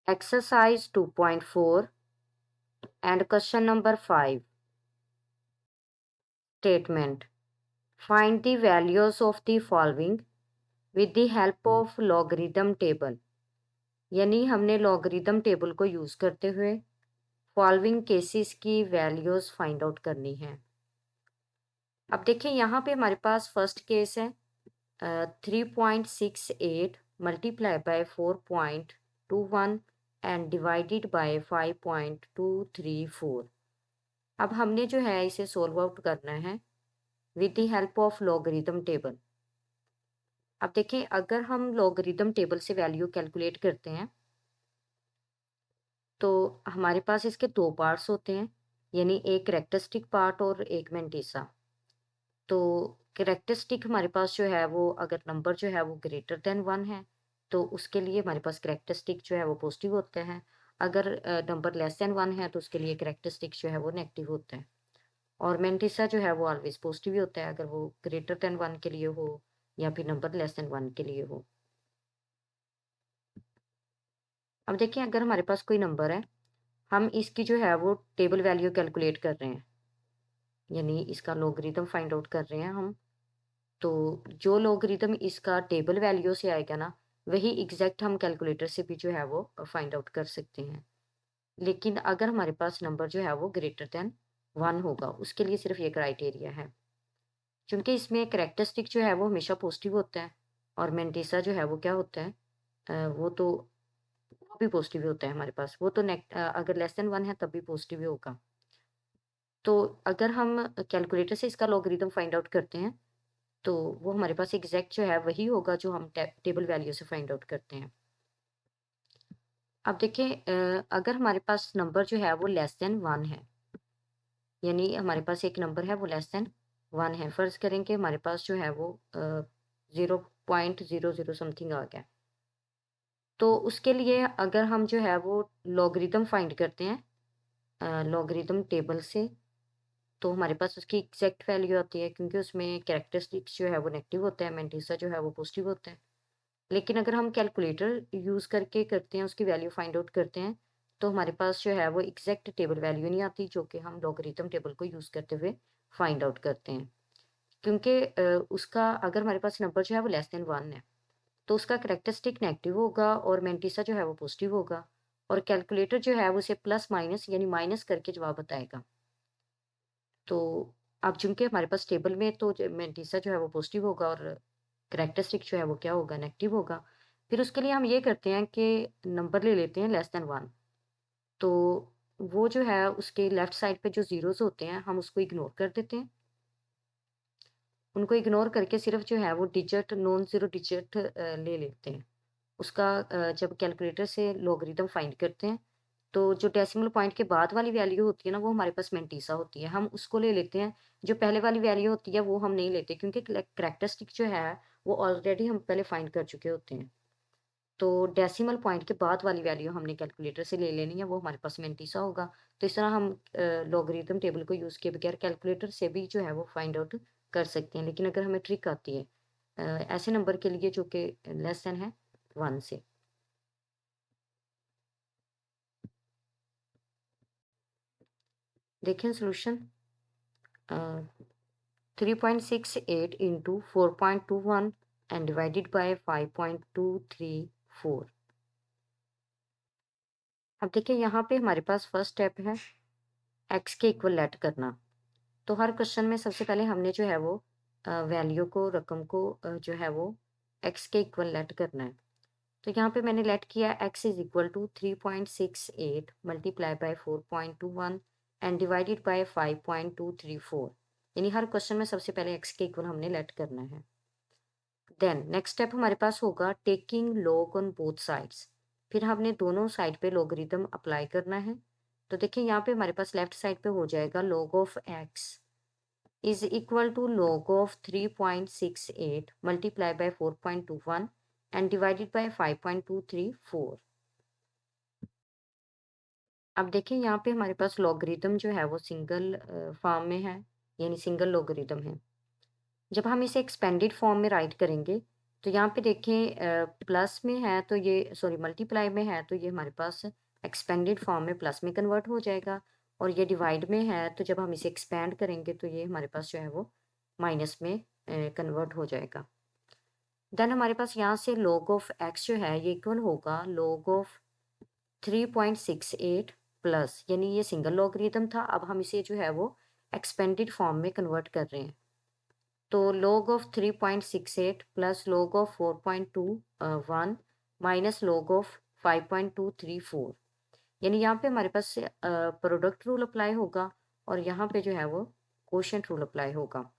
Exercise 2.4 and question number 5. Statement. Find the values of the following with the help of logarithm table. यानी हमने logarithm table को use करते हुए following cases की values find out करनी है। अब देखिए यहाँ पे हमारे पास फर्स्ट केस है 3.68 multiply by 4.21 and divided by 5.234। अब हमने जो है इसे सोल्व आउट करना है with the help of logarithm table. अब देखिए अगर हम लॉगरिथम टेबल से वैल्यू कैलकुलेट करते हैं तो हमारे पास इसके दो पार्ट्स होते हैं, यानी एक कैरेक्टरिस्टिक पार्ट और एक मैंटिसा। तो कैरेक्टरिस्टिक हमारे पास जो है वो अगर नंबर जो है वो ग्रेटर देन 1 है तो उसके लिए हमारे पास कैरेक्टरिस्टिक जो है वो पॉजिटिव होते हैं। अगर नंबर लेस देन 1 है तो उसके लिए कैरेक्टरिस्टिक जो है वो नेगेटिव होते हैं। और मैंटिसा जो है वो ऑलवेज पॉजिटिव ही होता है अगर वो ग्रेटर देन 1 के लिए हो या फिर नंबर लेस देन 1 के लिए हो। अब देखिए अगर हमारे पास कोई नंबर है, हम इसकी जो है वो टेबल वैल्यू कैलकुलेट कर रहे हैं, यानी इसका लॉगरिथम फाइंड आउट कर रहे हैं हम। तो जो लॉगरिथम इसका टेबल वैल्यू से आएगा ना, वही एग्जैक्ट हम कैलकुलेटर से भी जो है वो फाइंड आउट कर सकते हैं। लेकिन अगर हमारे पास नंबर जो है वो ग्रेटर देन 1 होगा, उसके लिए सिर्फ ये क्राइटेरिया है। चूंकि इसमें कैरेक्टरिस्टिक जो है वो हमेशा पॉजिटिव होता है और मैंटिसा जो है वो क्या होता है, वो भी पॉजिटिव ही होता है हमारे पास। वो तो अगर लेस देन 1 है तब भी पॉजिटिव ही होगा। तो अगर हम कैलकुलेटर से इसका लॉगरिथम फाइंड आउट करते हैं तो वो हमारे पास एग्जैक्ट जो है वही होगा जो हम टेबल वैल्यू से फाइंड आउट करते हैं। अब देखिए अगर हमारे पास नंबर जो है वो लेस देन 1 है, यानी हमारे पास एक नंबर है वो लेस देन 1 है। फर्ज करें कि हमारे पास जो है वो 0.00 समथिंग आ गया, तो उसके लिए अगर हम जो है वो लॉगरिथम फाइंड करते हैं लॉगरिथम टेबल से, तो हमारे पास उसकी एग्जैक्ट वैल्यू आती है, क्योंकि उसमें कैरेक्टरिस्टिक्स जो है वो नेगेटिव होता है, मैंटिसा जो है वो पॉजिटिव होता है। लेकिन अगर हम कैलकुलेटर यूज़ करके करते हैं, उसकी वैल्यू फाइंड आउट करते हैं, तो हमारे पास जो है वो एग्जैक्ट टेबल वैल्यू नहीं आती, जो कि हम लॉगरिथम टेबल को यूज़ करते हुए फाइंड आउट करते हैं। क्योंकि उसका अगर हमारे पास नंबर जो है वो लेस देन 1 है तो उसका कैरेक्टरिस्टिक नेगेटिव होगा और मैंटिसा जो है वो पॉजिटिव होगा, और कैलकुलेटर जो है वो उसे प्लस माइनस यानी माइनस करके जवाब बताएगा। तो अब चूंकि हमारे पास टेबल में तो मैंटिसा जो है वो पॉजिटिव होगा और कैरेक्टरिस्टिक जो है वो क्या होगा, नेगेटिव होगा। फिर उसके लिए हम ये करते हैं कि नंबर ले लेते हैं लेस देन 1। तो वो जो है उसके लेफ्ट साइड पे जो ज़ीरोज़ होते हैं हम उसको इग्नोर कर देते हैं। उनको इग्नोर करके सिर्फ जो है वो डिजिट नॉन ज़ीरो डिजिट ले लेते हैं। उसका जब कैलकुलेटर से लॉगरिथम फाइंड करते हैं, तो जो डेसिमल पॉइंट के बाद वाली वैल्यू होती है ना, वो हमारे पास मैंटिसा होती है, हम उसको ले लेते हैं। जो पहले वाली वैल्यू होती है वो हम नहीं लेते, क्योंकि कैरेक्टरिस्टिक जो है वो ऑलरेडी हम पहले फाइंड कर चुके होते हैं। तो डेसिमल पॉइंट के बाद वाली वैल्यू हमने कैलकुलेटर से ले लेनी है, वो हमारे पास मैंटिसा होगा। तो इस तरह हम लॉगरिथम टेबल को यूज़ किए बगैर कैलकुलेटर से भी जो है वो फाइंड आउट कर सकते हैं। लेकिन अगर हमें ट्रिक आती है ऐसे नंबर के लिए जो कि लेस देन है 1 से। देखें solution 3.68 into 4.21 and divided by 5.234। अब देखिए यहाँ पे हमारे पास फर्स्ट स्टेप है एक्स के इक्वल लेट करना। तो हर क्वेश्चन में सबसे पहले हमने जो है वो वैल्यू को, रकम को जो है वो एक्स के इक्वल लेट करना है। तो यहाँ पे मैंने लेट किया x is equal to 3.68 multiply by 4.21 and divided by 5.234। यानी हर क्वेश्चन में सबसे पहले एक्स के इक्वल हमने लेट करना है। देन नेक्स्ट स्टेप हमारे पास होगा taking log on both sides. फिर हमने दोनों साइड पे लॉगरिथम अप्लाई करना है। तो देखिए यहाँ पे हमारे पास लेफ्ट साइड पे हो जाएगा log of x is equal to log of 3.68 multiply by 4.21 and divided by 5.234। अब देखिए यहाँ पे हमारे पास लॉगरिथम जो है वो सिंगल फॉर्म में है, यानी सिंगल लॉगरिथम है। जब हम इसे एक्सपेंडेड फॉर्म में राइट करेंगे तो यहाँ पे देखें प्लस में है तो ये सॉरी मल्टीप्लाई में है तो ये हमारे पास एक्सपेंडेड फॉर्म में प्लस में कन्वर्ट हो जाएगा, और ये डिवाइड में है तो जब हम इसे एक्सपेंड करेंगे तो ये हमारे पास जो है वो माइनस में कन्वर्ट हो जाएगा। देन हमारे पास यहाँ से log ऑफ x जो है ये इक्वल होगा log ऑफ 3.68 प्लस, यानी ये सिंगल लॉगरिथम था, अब हम इसे जो है वो एक्सपेंडेड फॉर्म में कन्वर्ट कर रहे हैं। तो log of 3.68 plus log of 4.21 minus log of 5.234, यानी यहाँ पे हमारे पास प्रोडक्ट रूल अप्लाई होगा और यहाँ पे जो है वो कोशेंट रूल अप्लाई होगा।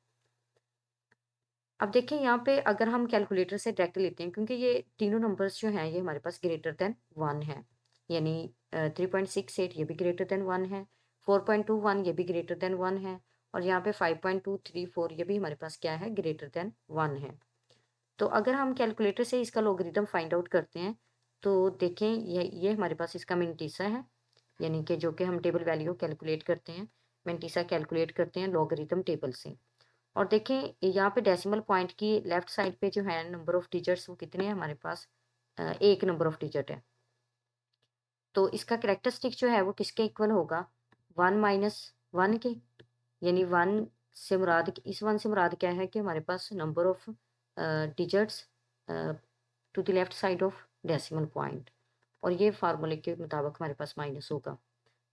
अब देखिए यहाँ पे अगर हम कैलकुलेटर से डायरेक्ट लेते हैं, क्योंकि ये तीनों नंबर्स जो हैं ये हमारे पास ग्रेटर देन 1 है, यानी 3.68 ये भी ग्रेटर देन 1 है, 4.21 ये भी ग्रेटर देन 1 है, और यहाँ पे 5.234 ये भी हमारे पास क्या है, ग्रेटर देन 1 है। तो अगर हम कैलकुलेटर से इसका लॉगरिथम फाइंड आउट करते हैं तो देखें ये हमारे पास इसका मेंटीसा है, यानी कि जो कि हम टेबल वैल्यू कैलकुलेट करते हैं, मेंटीसा कैलकुलेट करते हैं लॉगरिथम टेबल से। और देखें यहाँ पे डेसिमल पॉइंट की लेफ्ट साइड पे जो है नंबर ऑफ डिजिट्स वो कितने हैं हमारे पास, एक नंबर ऑफ डिजिट है। तो इसका कैरेक्टरिस्टिक जो है वो किसके इक्वल होगा, 1 माइनस 1 के, यानी 1 से मुराद, इस 1 से मुराद क्या है कि हमारे पास number of digits to the left side of decimal point, और ये फार्मूले के मुताबिक हमारे पास माइनस होगा।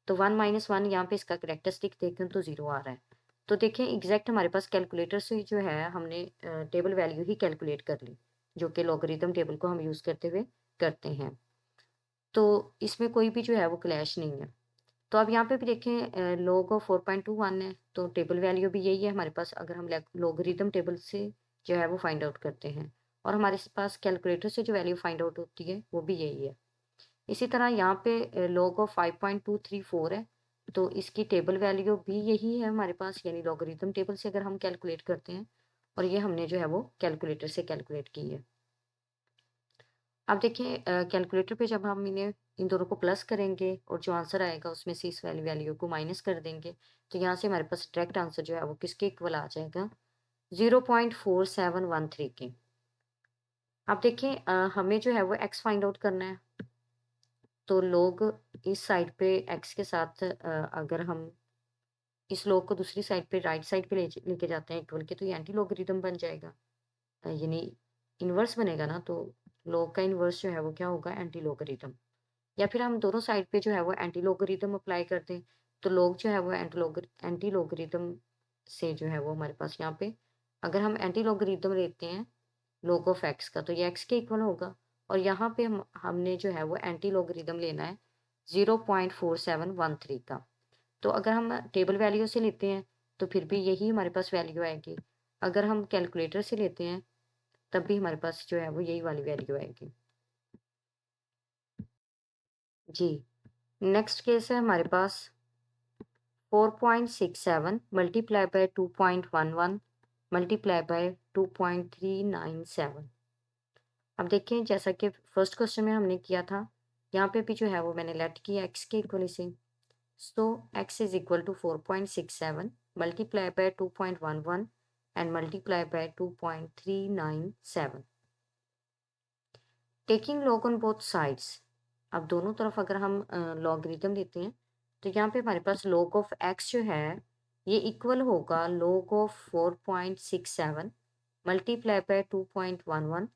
तो 1 माइनस 1 यहाँ पे इसका कैरेक्टरिस्टिक देखें तो 0 आ रहा है। तो देखें एग्जैक्ट हमारे पास कैलकुलेटर से जो है हमने टेबल वैल्यू ही कैलकुलेट कर ली, जो कि लॉगरिथम टेबल को हम यूज़ करते हुए करते हैं। तो इसमें कोई भी जो है वो क्लैश नहीं है। तो अब यहाँ पे भी देखें log ऑफ 4.21 है, तो टेबल वैल्यू भी यही है हमारे पास, अगर हम लॉगरिथम टेबल से जो है वो फाइंड आउट करते हैं, और हमारे पास कैलकुलेटर से जो वैल्यू फाइंड आउट होती है वो भी यही है। इसी तरह यहाँ पे log ऑफ 5.234 है, तो इसकी टेबल वैल्यू भी यही है हमारे पास, यानी लॉगरिथम टेबल से अगर हम कैलकुलेट करते हैं, और ये हमने जो है वो कैलकुलेटर से कैलकुलेट की है। अब देखिए कैलकुलेटर पे जब हम इन्हें इन दोनों को प्लस करेंगे और जो आंसर आएगा उसमें से इस वाली वैल्यू को माइनस कर देंगे, तो यहाँ से हमारे पास डायरेक्ट आंसर जो है वो किसके इक्वल आ जाएगा, 0.4713 के। अब देखिए हमें जो है वो एक्स फाइंड आउट करना है, तो लोग इस साइड पे एक्स के साथ अगर हम इस लोग को दूसरी साइड पे राइट साइड पे लेके जाते हैं इक्वल के, तो ये एंटी लॉगरिथम बन जाएगा, यानी इन्वर्स बनेगा ना, तो लॉग का इन्वर्स जो है वो क्या होगा, एंटी लॉगरिथम। या फिर हम दोनों साइड पे जो है वो एंटी लॉगरिथम अप्लाई कर दें, तो लॉग जो है वो एंटी लॉगरिथम से जो है वो हमारे पास यहाँ पे अगर हम एंटी लॉगरिथम लेते हैं log ऑफ एक्स का, तो ये एक्स के इक्वल होगा, और यहाँ पे हमने जो है वो एंटी लॉगरिथम लेना है 0.4713 का। तो अगर हम टेबल वैल्यू से लेते हैं तो फिर भी यही हमारे पास वैल्यू आएगी, अगर हम कैलकुलेटर से लेते हैं तब भी हमारे पास जो है वो यही वाली वैल्यू आएगी। जी, नेक्स्ट केस है हमारे पास 4.67 मल्टीप्लाई बाय 2.11 मल्टीप्लाई बाय 2.397। अब देखिए जैसा कि फर्स्ट क्वेश्चन में हमने किया था, यहाँ पे भी जो है वो मैंने लेट किया एक्स के इक्वल से, so x is equal to 4.67 multiply by 2.11 and multiply by 2.397, taking log on both sides. अब दोनों तरफ अगर हम लॉगरिथम लेते हैं तो यहाँ पे हमारे पास log ऑफ x जो है ये इक्वल होगा log of 4.67 multiply by 2.11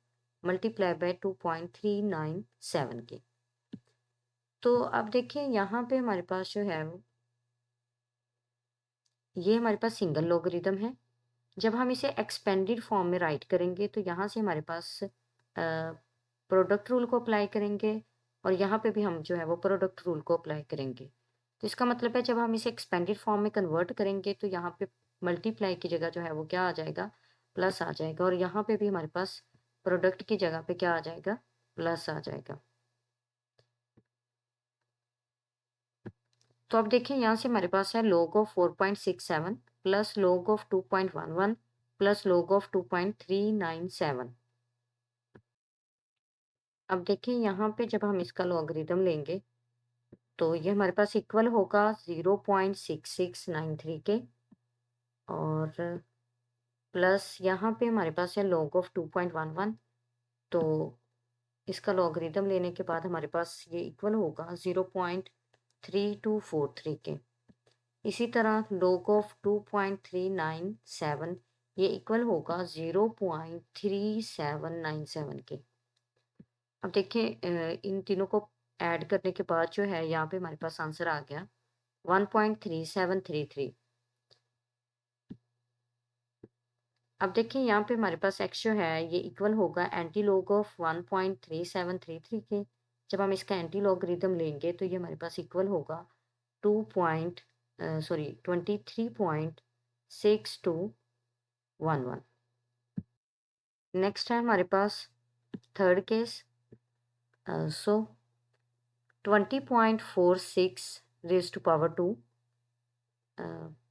multiply by 2.397 के। तो अब देखिए यहाँ पे हमारे पास जो है ये हमारे पास सिंगल लॉगरिथम है, जब हम इसे एक्सपेंडेड फॉर्म में राइट करेंगे तो यहाँ से हमारे पास प्रोडक्ट रूल को अप्लाई करेंगे, और यहाँ पे भी हम जो है वो प्रोडक्ट रूल को अप्लाई करेंगे। तो इसका मतलब है जब हम इसे एक्सपेंडेड फॉर्म में कन्वर्ट करेंगे तो यहाँ पे मल्टीप्लाई की जगह जो है वो क्या आ जाएगा, प्लस आ जाएगा, और यहाँ पे भी हमारे पास प्रोडक्ट की जगह पे क्या आ जाएगा, प्लस आ जाएगा। तो अब देखिए यहाँ से हमारे पास है log of 4.67 plus log of 2.11 plus log of 2.397। अब देखिए यहाँ पे जब हम इसका लॉगरिथम लेंगे तो ये हमारे पास इक्वल होगा 0.6693 के, और प्लस यहाँ पे हमारे पास है log ऑफ 2.11 तो इसका लॉगरिदम लेने के बाद हमारे पास ये इक्वल होगा 0.3243 के। इसी तरह log ऑफ 2.397 ये इक्वल होगा 0.3797 के। अब देखिए इन तीनों को ऐड करने के बाद जो है यहाँ पे हमारे पास आंसर आ गया 1.3733। अब देखिए यहाँ पे हमारे पास x जो है ये इक्वल होगा एंटी लॉग ऑफ 1.3733 के। जब हम इसका एंटी लॉगरिदम लेंगे तो ये हमारे पास इक्वल होगा 23.6211। नेक्स्ट है हमारे पास third case. So 20.46 raised to power 2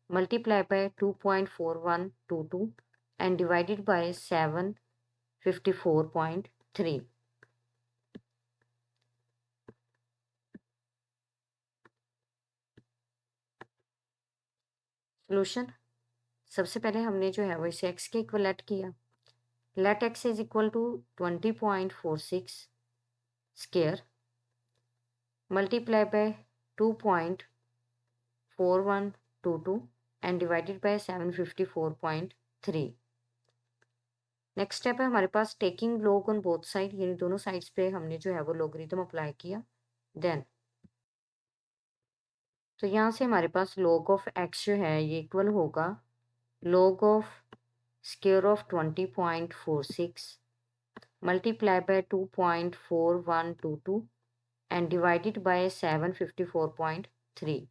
multiply by 2.4122 and divided by 754.3। Solution, सबसे पहले हमने जो है वो इसे x के इक्वल लेट किया। Let x is equal to 20.46 square multiply by 2.4122 and divided by 754.3। Next step है हमारे पास taking log on both side, यानी दोनों साइड्स पे हमने जो है वो लॉगरिथम अप्लाई किया। देन तो यहाँ से हमारे पास log ऑफ x जो है ये इक्वल होगा log of square of 20.46 multiply by 2.4122 and divided by 754.3।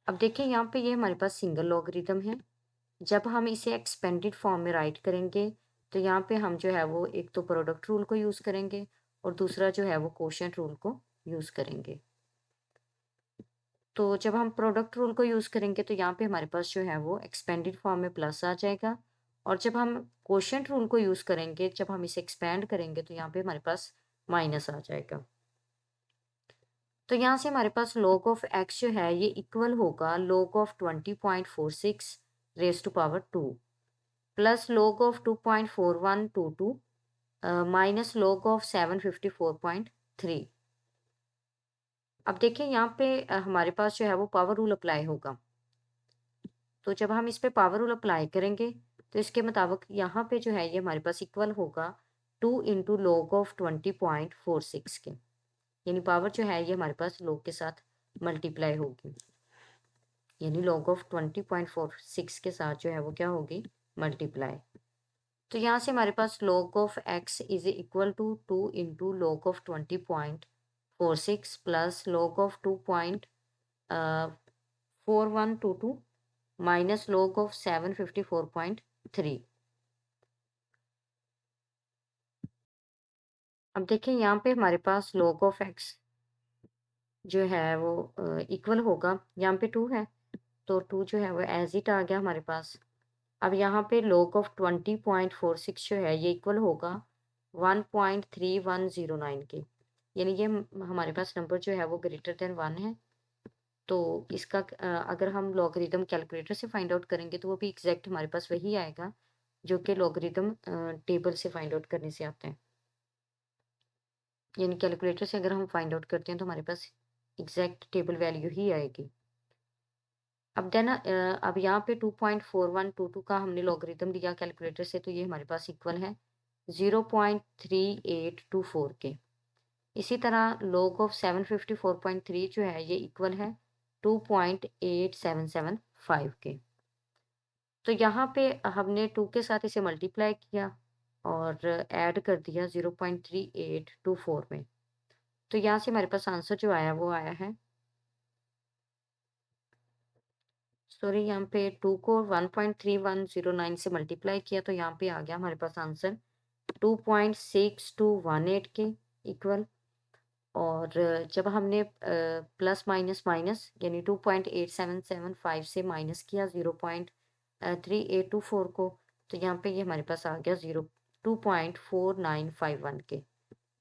अब देखिए यहाँ पे ये हमारे पास सिंगल लॉगरिथम है। जब हम इसे एक्सपेंडेड फॉर्म में राइट करेंगे तो यहाँ पे हम जो है वो एक तो प्रोडक्ट रूल को यूज़ करेंगे और दूसरा जो है वो कोशेंट रूल को यूज़ करेंगे। तो जब हम प्रोडक्ट रूल को यूज़ करेंगे तो यहाँ पे हमारे पास जो है वो एक्सपेंडेड फॉर्म में प्लस आ जाएगा, और जब हम कोशेंट रूल को यूज़ करेंगे, जब हम इसे एक्सपेंड करेंगे तो यहाँ पे हमारे पास माइनस आ जाएगा। तो यहाँ से हमारे पास log ऑफ x जो है ये इक्वल होगा log of 20.46 raise to power 2 plus log of 2.4122 minus log of 754.3। अब देखिए यहाँ पे हमारे पास जो है वो पावर रूल अप्लाई होगा। तो जब हम इस पे पावर रूल अप्लाई करेंगे तो इसके मुताबिक यहाँ पे जो है ये हमारे पास इक्वल होगा 2 इंटू log ऑफ 20.46 के, यानी पावर जो है ये हमारे पास log के साथ मल्टीप्लाई होगी, यानी log ऑफ 20.46 के साथ जो है वो क्या होगी, मल्टीप्लाई। तो यहाँ से हमारे पास log of x is equal to 2 into log of 20.46 plus log of 2.4122 minus log of 754.3। अब देखिए यहाँ पे हमारे पास log ऑफ x जो है वो इक्वल होगा, यहाँ पे 2 है तो 2 जो है वो एज इट आ गया हमारे पास। अब यहाँ पे log ऑफ 20.46 जो है ये इक्वल होगा 1.3109 के, यानी ये हमारे पास नंबर जो है वो ग्रेटर देन 1 है। तो इसका अगर हम लॉगरिदम कैलकुलेटर से फाइंड आउट करेंगे तो वो भी एग्जैक्ट हमारे पास वही आएगा जो कि लॉगरिदम टेबल से फाइंड आउट करने से आता है, यानी कैलकुलेटर से अगर हम फाइंड आउट करते हैं तो हमारे पास एग्जैक्ट टेबल वैल्यू ही आएगी। अब देन अब यहाँ पे 2.4122 का हमने लॉगरिदम लिया कैलकुलेटर से, तो ये हमारे पास इक्वल है 0.3824 के। इसी तरह log ऑफ 754.3 जो है ये इक्वल है 2.8775 के। तो यहाँ पे हमने 2 के साथ इसे मल्टीप्लाई किया और ऐड कर दिया 0.3824 में। तो यहाँ से हमारे पास आंसर जो आया वो आया है, सॉरी यहाँ पे 2 को 1.3109 से मल्टीप्लाई किया तो यहाँ पे आ गया हमारे पास आंसर 2.6218 के इक्वल। और जब हमने प्लस माइनस माइनस यानी 2.8775 से माइनस किया 0.3824 को, तो यहाँ पे ये हमारे पास आ गया 2.4951 के।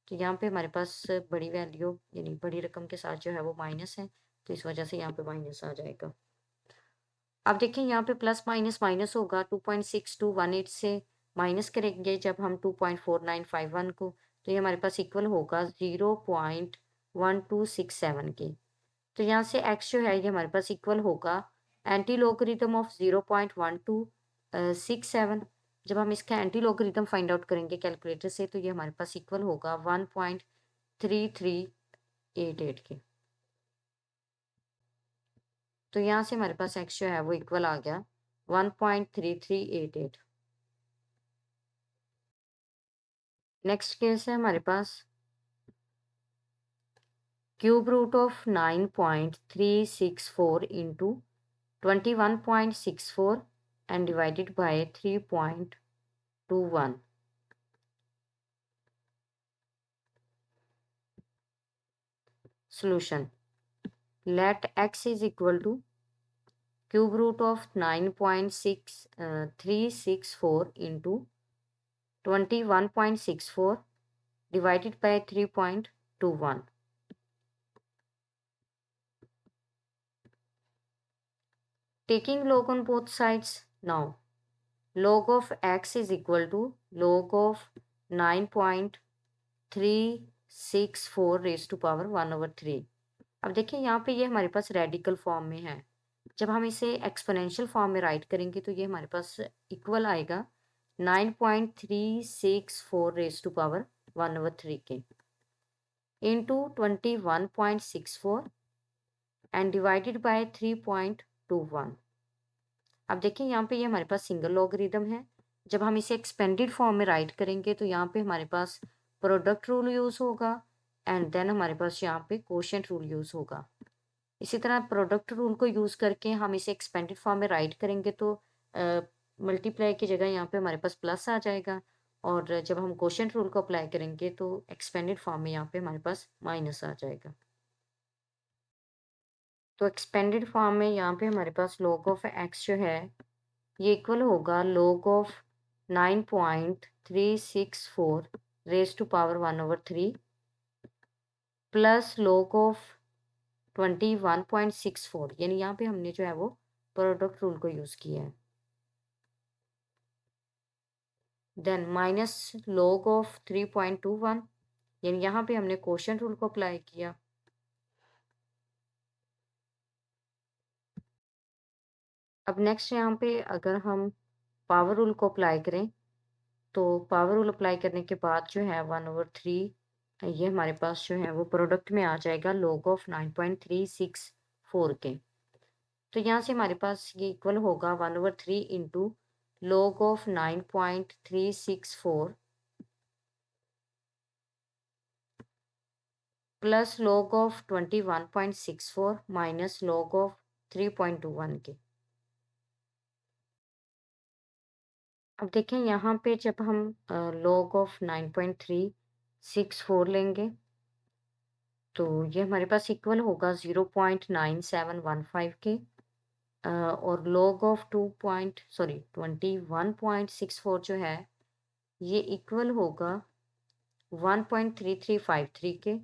तो यहाँ पे हमारे पास बड़ी वैल्यू यानी बड़ी रकम के साथ जो है वो माइनस है, तो इस वजह से यहाँ पे माइनस आ जाएगा। अब देखिए यहाँ पे प्लस माइनस माइनस होगा 2.6218 से माइनस करेंगे जब हम 2.4951 को, तो ये हमारे पास इक्वल होगा 0.1267 के। तो यहाँ से x जो है ये हमारे पास इक्वल होगा एंटी लॉगरिथम ऑफ 0.1267। जब हम इसका एंटी लॉगरिथम फाइंड आउट करेंगे कैलकुलेटर से, तो ये हमारे पास इक्वल होगा 1.3388 के। तो यहाँ से हमारे पास x जो है वो इक्वल आ गया 1.3388। नेक्स्ट केस है हमारे पास cube root of 9.364 into 21.64 and divided by 3.21. Solution. Let x is equal to cube root of 9.6364 into 21.64 divided by 3.21. Taking log on both sides. Now, log of x is equal to log of 9.364 raised to power 1/3. अब देखिए यहाँ पे ये हमारे पास radical form में है। जब हम इसे एक्सपोनेंशियल फॉर्म में राइट करेंगे तो ये हमारे पास इक्वल आएगा 9.364 रेज टू पावर 1/3 के इंटू 21.64 एंड डिवाइडेड बाय 3.21। अब देखिए यहाँ पे ये हमारे पास सिंगल लॉगरिथम है। जब हम इसे एक्सपेंडेड फॉर्म में राइट करेंगे तो यहाँ पे हमारे पास प्रोडक्ट रूल यूज होगा एंड देन हमारे पास यहाँ पे कोशेंट रूल यूज होगा। इसी तरह प्रोडक्ट रूल को यूज़ करके हम इसे एक्सपेंडेड फॉर्म में राइट करेंगे तो मल्टीप्लाई की जगह यहाँ पे हमारे पास प्लस आ जाएगा, और जब हम कोशेंट रूल को अप्लाई करेंगे तो एक्सपेंडेड फॉर्म में यहाँ पे हमारे पास माइनस आ जाएगा। तो एक्सपेंडेड फॉर्म में यहाँ पे हमारे पास log ऑफ x जो है ये इक्वल होगा log of 9.364 raise to power 1/3 plus log of 21.64, यानी यहाँ पे हमने जो है वो प्रोडक्ट रूल को यूज किया है। देन माइनस log ऑफ 3.21, यानी यहाँ पे हमने कोशेंट रूल को अप्लाई किया। अब नेक्स्ट यहाँ पे अगर हम पावर रूल को अप्लाई करें तो पावर रूल अप्लाई करने के बाद जो है 1/3 ये हमारे पास जो है वो प्रोडक्ट में आ जाएगा log ऑफ 9.364 के। तो यहाँ से हमारे पास ये इक्वल होगा 1/3 into log of 9.364 plus log of 21.64 minus log of 3.21 के। अब देखें यहाँ पे जब हम log ऑफ 9.364 लेंगे तो ये हमारे पास इक्वल होगा 0.9715 के, और log ऑफ 21.64 जो है ये इक्वल होगा 1.3353 के।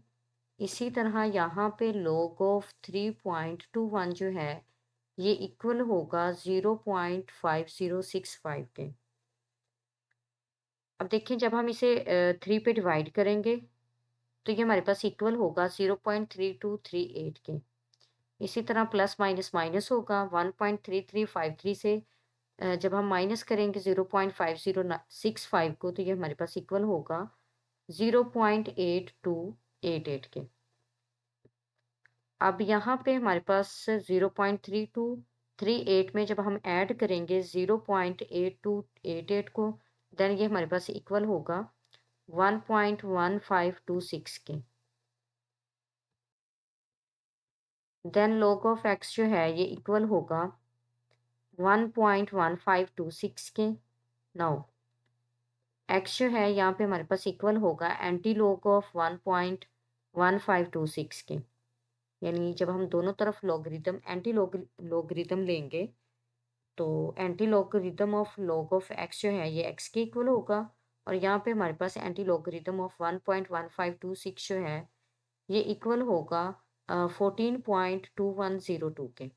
इसी तरह यहाँ पे log ऑफ 3.21 जो है ये इक्वल होगा 0.5065 के। अब देखिए जब हम इसे 3 पे डिवाइड करेंगे तो ये हमारे पास इक्वल होगा 0.3238 के। इसी तरह प्लस माइनस माइनस होगा 1.3353 से जब हम माइनस करेंगे 0.5065 को तो ये हमारे पास इक्वल होगा 0.8288 के। अब यहाँ पे हमारे पास 0.3238 में जब हम ऐड करेंगे 0.8288 को देन ये हमारे पास इक्वल होगा 1.1526 के। देन log ऑफ x जो है ये इक्वल होगा 1.1526 के। नाउ x जो है यहाँ पे हमारे पास इक्वल होगा एंटी log ऑफ 1.1526 के, यानी जब हम दोनों तरफ लॉगरिथम एंटी लॉगरिथम लेंगे तो anti logarithm of log of x जो है ये x के इक्वल होगा, और यहाँ पे हमारे पास एंटी लॉगरिथम ऑफ 1.1526 जो है ये इक्वल होगा 14.2102 के।